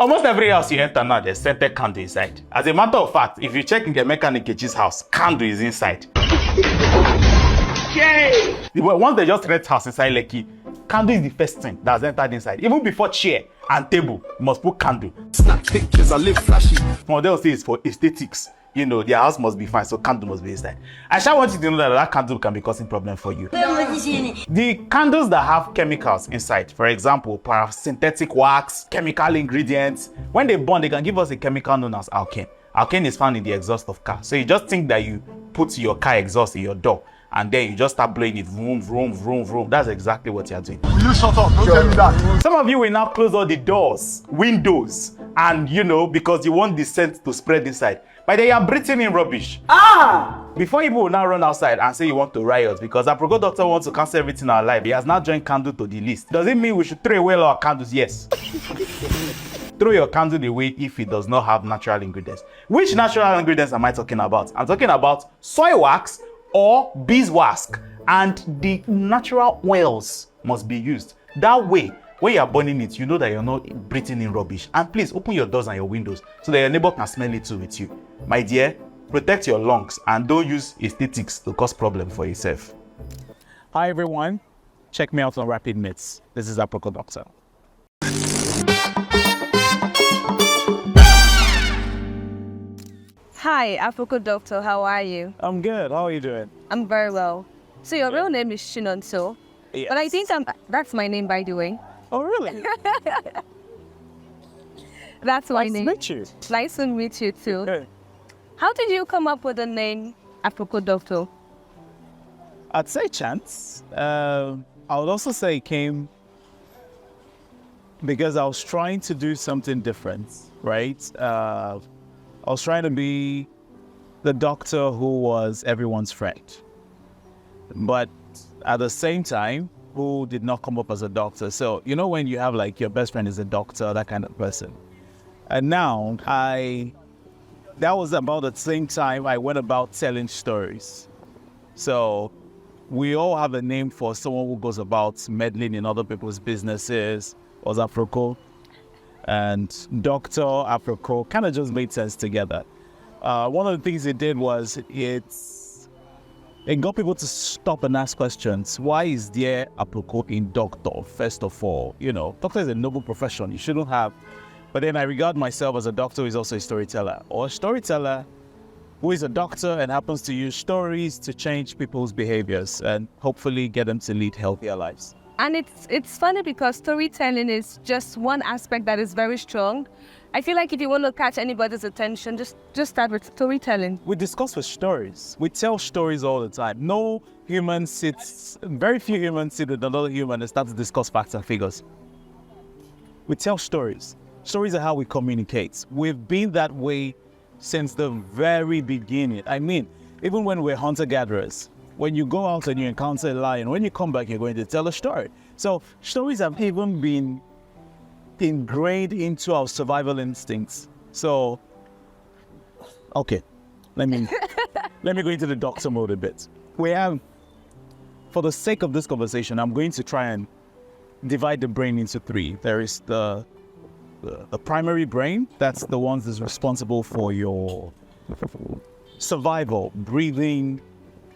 Almost every house you enter now, there's scented candle inside. As a matter of fact, if you check in the mechanic Nkechi's house, candle is inside. Yay! Once they just rent house inside Lekki, candle is the first thing that's entered inside. Even before chair and table, you must put candle. Snap pictures, I live flashy. Some they'll say it's for aesthetics. You know, their house must be fine, so candle must be inside. I shall want you to know that that candle can be causing problem for you. The candles that have chemicals inside, for example, synthetic wax, chemical ingredients, when they burn, they can give us a chemical known as alkane. Alkane is found in the exhaust of car. So you just think that you put your car exhaust in your door, and then you just start blowing it, vroom, vroom, vroom, vroom. That's exactly what you're doing. Will you shut up? Don't tell me that. Some of you will now close all the doors, windows, and because you want the scent to spread inside. But then you're breathing in rubbish. Before people will now run outside and say you want to riot because Aproko Doctor wants to cancel everything in our life, he has now joined candle to the list. Does it mean we should throw away all our candles? Yes. Throw your candle away if it does not have natural ingredients. Which natural ingredients am I talking about? I'm talking about soy wax or beeswax, and the natural oils must be used. That way, when you are burning it, you know that you're not breathing in rubbish. And please open your doors and your windows so that your neighbor can smell it too with you. My dear, protect your lungs and don't use aesthetics to cause problem for yourself. Hi everyone, check me out on Rapid Myths. This is Aproko Doctor. Hi, Aproko Doctor, how are you? I'm good, how are you doing? I'm very well. So your real name is Shinonso, Yes. but I think that's my name, by the way. Oh really? That's my name. Nice to meet you. Nice to meet you too. Okay. How did you come up with the name Aproko Doctor? I'd say chance. I would also say it came because I was trying to do something different, right? I was trying to be the doctor who was everyone's friend, but at the same time, who did not come up as a doctor. So, when you have like your best friend is a doctor, that kind of person. And now that was about the same time I went about telling stories. So we all have a name for someone who goes about meddling in other people's businesses. Was Aproko, and Dr. Aproko kind of just made sense together. One of the things it did was it got people to stop and ask questions. Why is there Aproko in doctor, first of all? Doctor is a noble profession. You shouldn't have. But then I regard myself as a doctor who is also a storyteller, or a storyteller who is a doctor and happens to use stories to change people's behaviors and hopefully get them to lead healthier lives. And it's funny because storytelling is just one aspect that is very strong. I feel like if you want to catch anybody's attention, just start with storytelling. We discuss with stories. We tell stories all the time. Very few humans sit with another human and start to discuss facts and figures. We tell stories. Stories are how we communicate. We've been that way since the very beginning. I mean, even when we're hunter-gatherers, when you go out and you encounter a lion, when you come back, you're going to tell a story. So stories have even been ingrained into our survival instincts. So, okay, let me go into the doctor mode a bit. For the sake of this conversation, I'm going to try and divide the brain into three. There is the primary brain. That's the one that's responsible for your survival, breathing,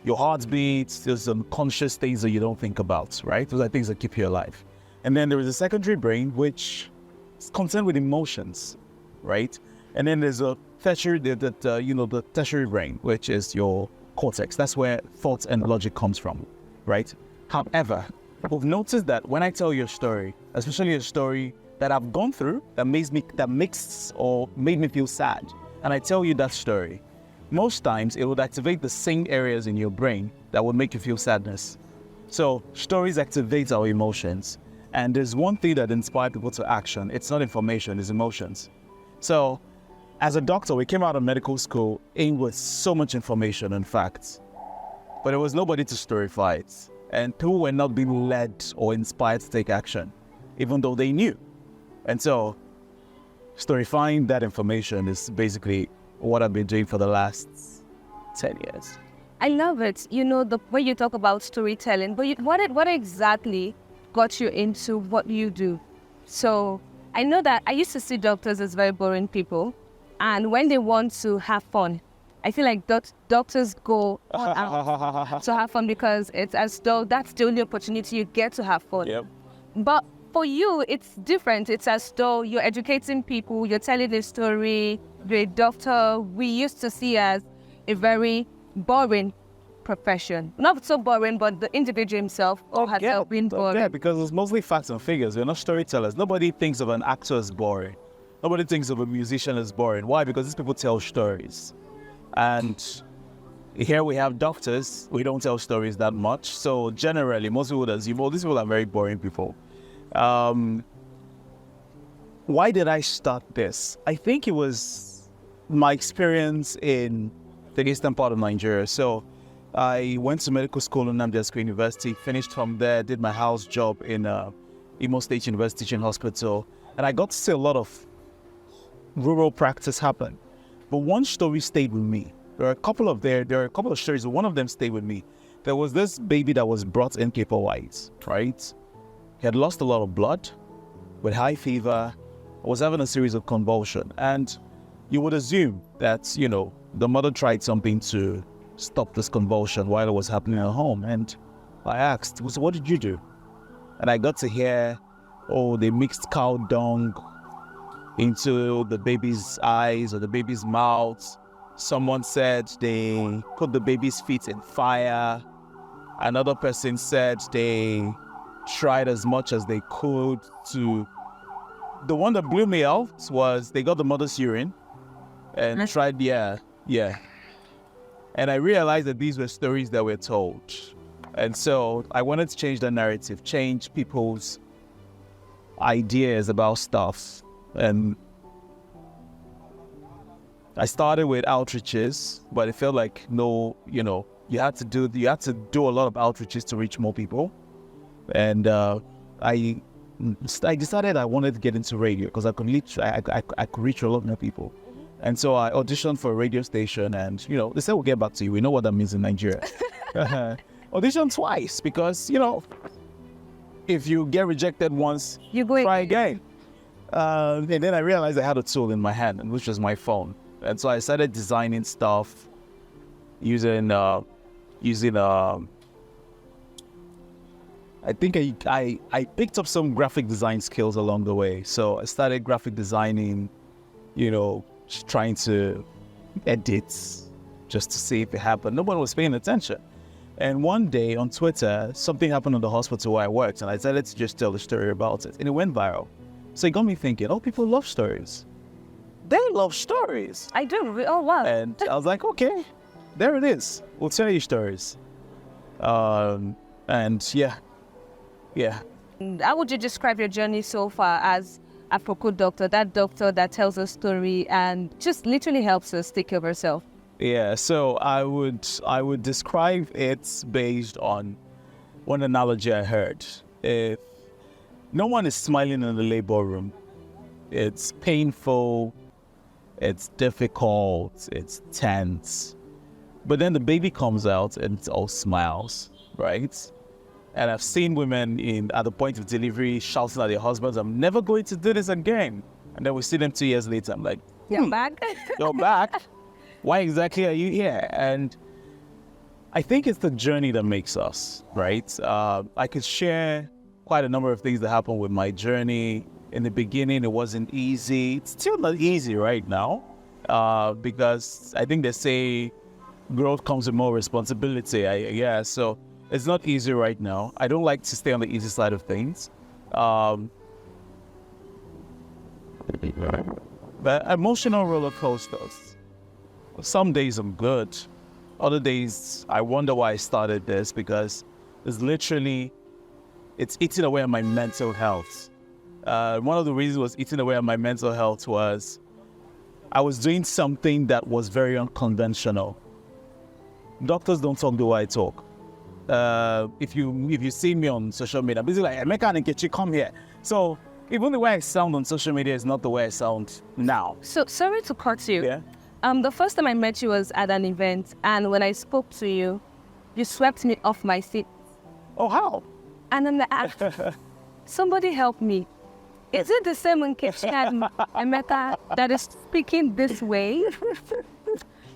your heartbeat. There's some conscious things that you don't think about, right? Those are things that keep you alive. And then there is a secondary brain, which is concerned with emotions, right? And then there's a tertiary, the tertiary brain, which is your cortex. That's where thought and logic comes from, right? However, we've noticed that when I tell you a story, especially a story that I've gone through that makes or made me feel sad, and I tell you that story, most times it would activate the same areas in your brain that would make you feel sadness. So stories activate our emotions, and there's one thing that inspires people to action. It's not information, it's emotions. So as a doctor, we came out of medical school aimed with so much information and facts, but there was nobody to storify it, and people were not being led or inspired to take action, even though they knew. And so storifying that information is basically what I've been doing for the last 10 years. I love it. The way you talk about storytelling, but what exactly got you into what you do? So I know that I used to see doctors as very boring people. And when they want to have fun, I feel like doctors go all out to have fun because it's as though that's the only opportunity you get to have fun. Yep. But for you, it's different. It's as though you're educating people, you're telling a story, you're a doctor. We used to see as a very boring profession. Not so boring, but the individual himself or herself being boring. Yeah, because it's mostly facts and figures. We're not storytellers. Nobody thinks of an actor as boring. Nobody thinks of a musician as boring. Why? Because these people tell stories. And here we have doctors. We don't tell stories that much. So generally, most people would assume, oh, these people are very boring people. Why did I start this? I think it was my experience in the eastern part of Nigeria. So I went to medical school in Nnamdi Azikiwe University, finished from there, did my house job in Imo State University Teaching Hospital, and I got to see a lot of rural practice happen. But one story stayed with me. There are a couple of stories, but one of them stayed with me. There was this baby that was brought in Cape White, right? He had lost a lot of blood, with high fever, was having a series of convulsions. And you would assume that, the mother tried something to stop this convulsion while it was happening at home. And I asked, so what did you do? And I got to hear, they mixed cow dung into the baby's eyes or the baby's mouth. Someone said they put the baby's feet in fire. Another person said they tried as much as they could to... The one that blew me out was they got the mother's urine and tried, yeah. And I realized that these were stories that were told. And so I wanted to change the narrative, change people's ideas about stuff. And I started with outreaches, but it felt like you had to do a lot of outreaches to reach more people. And I decided I wanted to get into radio because I could reach a lot more people. And so I auditioned for a radio station, and they said we'll get back to you. We know what that means in Nigeria. Auditioned twice because if you get rejected once, try again. And then I realized I had a tool in my hand, which was my phone. And so I started designing stuff using I think I picked up some graphic design skills along the way. So I started graphic designing, just trying to edit just to see if it happened. Nobody was paying attention. And one day on Twitter, something happened in the hospital where I worked, and I decided to just tell the story about it. And it went viral. So it got me thinking, people love stories. They love stories. I do. Oh, wow. And I was like, okay, there it is. We'll tell you stories. And yeah. How would you describe your journey so far as Aproko Doctor, that doctor that tells a story and just literally helps us take care of ourselves? Yeah, so I would describe it based on one analogy I heard. If no one is smiling in the labor room, it's painful, it's difficult, it's tense. But then the baby comes out and it's all smiles, right? And I've seen women at the point of delivery shouting at their husbands, I'm never going to do this again. And then we see them 2 years later. I'm like, You're back? You're back? Why exactly are you here? And I think it's the journey that makes us, right? I could share quite a number of things that happened with my journey. In the beginning, it wasn't easy. It's still not easy right now because I think they say growth comes with more responsibility. So it's not easy right now. I don't like to stay on the easy side of things. But emotional roller coasters. Some days I'm good. Other days I wonder why I started this because it's eating away at my mental health. One of the reasons was eating away at my mental health was I was doing something that was very unconventional. Doctors don't talk the way I talk. If you see me on social media, I'm basically like, Emeka and Nkechi, come here. So even the way I sound on social media is not the way I sound now. So sorry to cut you. Yeah. The first time I met you was at an event, and when I spoke to you, you swept me off my seat. Oh, how? And then I asked, somebody help me. is it the same in Kitchen Emeka that is speaking this way?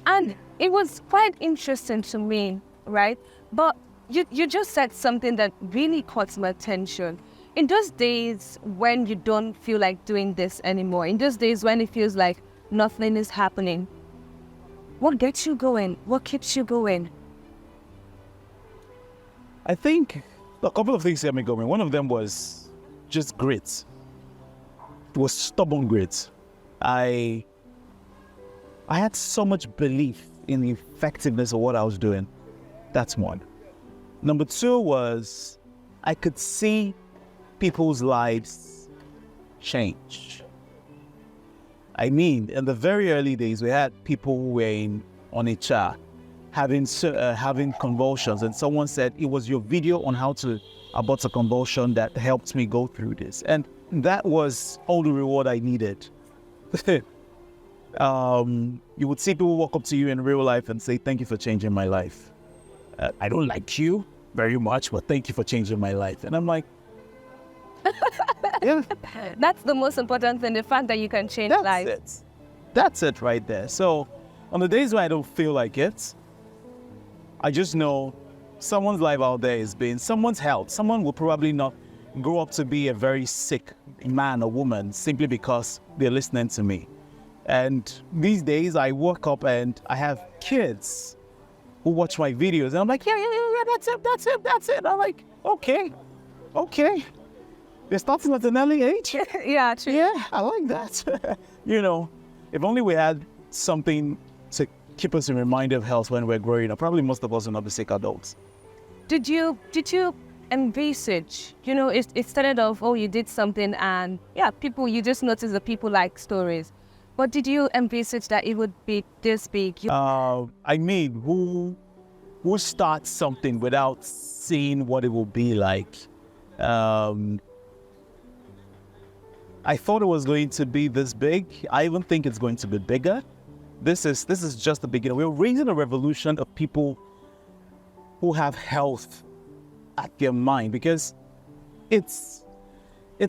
And it was quite interesting to me, right? But you just said something that really caught my attention. In those days when you don't feel like doing this anymore, in those days when it feels like nothing is happening, what gets you going? What keeps you going? I think a couple of things kept me going. One of them was just grit. It was stubborn grit. I had so much belief in the effectiveness of what I was doing. That's one. Number two was I could see people's lives change. I mean, in the very early days, we had people who were on a chair having convulsions, and someone said it was your video on how to abort a convulsion that helped me go through this, and that was all the reward I needed. You would see people walk up to you in real life and say, "Thank you for changing my life. I don't like you very much, but thank you for changing my life." And I'm like, yeah, That's the most important thing, the fact that you can change that's lives. it. That's it right there. So on the days when I don't feel like it, I just know someone's life out there is being, someone's health. Someone will probably not grow up to be a very sick man or woman simply because they're listening to me. And these days I woke up and I have kids who watch my videos and I'm like, yeah, that's it. I'm like, okay. They're starting at an early age. Yeah, true. Yeah, I like that. If only we had something to keep us in reminder of health when we're growing up. Probably most of us will not be sick adults. Did you envisage, it started off, you did something and you just noticed that people like stories. But did you envisage that it would be this big? I mean, who starts something without seeing what it will be like? I thought it was going to be this big. I even think it's going to be bigger. This is just the beginning. We're raising a revolution of people who have health at their mind, because it's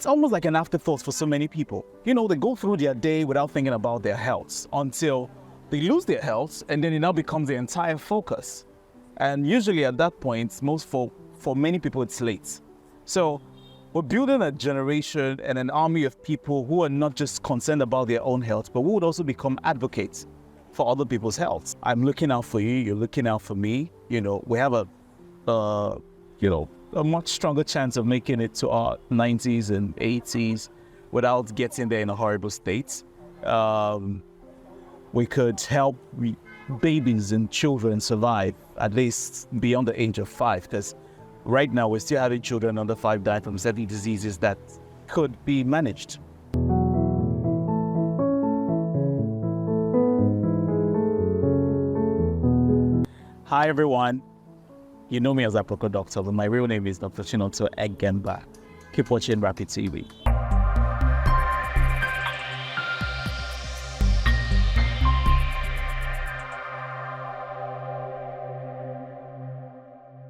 almost like an afterthought for so many people. They go through their day without thinking about their health until they lose their health, and then it now becomes their entire focus. And usually at that point, for many people, it's late. So we're building a generation and an army of people who are not just concerned about their own health, but who would also become advocates for other people's health. I'm looking out for you, you're looking out for me. We have a much stronger chance of making it to our 90s and 80s without getting there in a horrible state. We could help babies and children survive at least beyond the age of 5, because right now we're still having children under 5 die from certain diseases that could be managed. Hi everyone, you know me as Aproko Doctor, but my real name is Dr. Chinoto Egemba. Keep watching Rapid TV.